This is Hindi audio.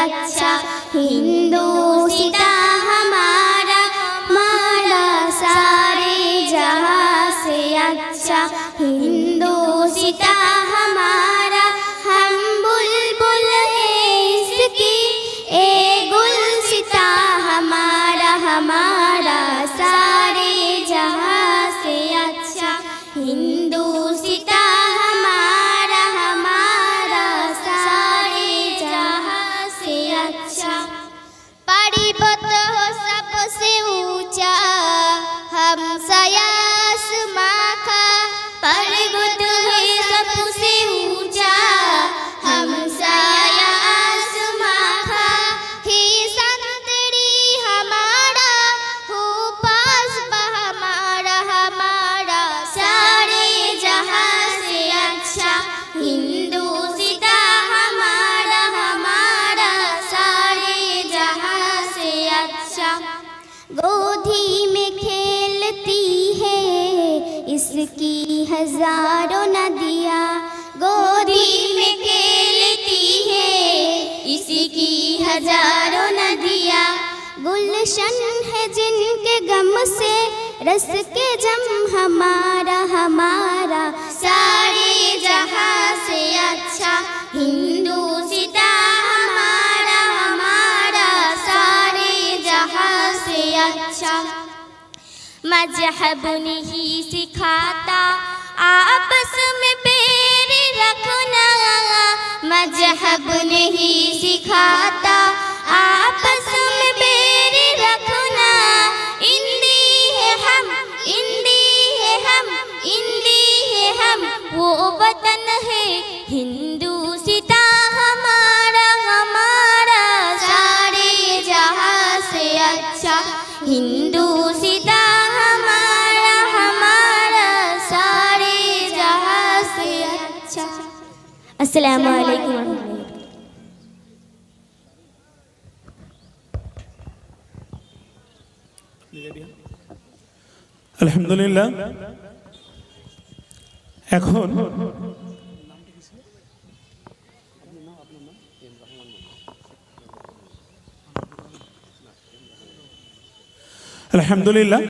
अच्छा हिंदुस्तां हमारा सारे जहां से अच्छा हिंदुस्तां हमारा हम बुलबुल हैं इसकी ए गुलसिता हमारा सारे जहां से अच्छा हिंदुस्तां हमारा सारे जहां से अच्छा पर्वत हो सबसे ऊंचा हमसाया आसमां का पर्वत है सबसे ऊंचा हमसाया आसमां का ही संतरी हमारा हो पास हमारा सारे जहां से अच्छा हिंदुस्तां हमारा सारे जहां से अच्छा गोदी में खेलती है इसकी हजारों नदियाँ गोदी में खेलती है इसकी हजारों नदियाँ गुलशन है जिनके गम से रस के जम हमारा सारे जहां से अच्छा हिंदुस्तां हमारा सारे जहां से अच्छा मजहब नहीं सिखाता आपस में पैर रखना मजहब नहीं सिखाता आपस में पैर रखना इंदी है हम वो वतन है हिंदुस्तां हमारा सारे जहां से अच्छा हिंदुस्तां हमारा सारे जहां से अच्छा। अस्सलामु अलैकुम। আলহামদুলিল্লাহ এখন আলহামদুলিল্লাহ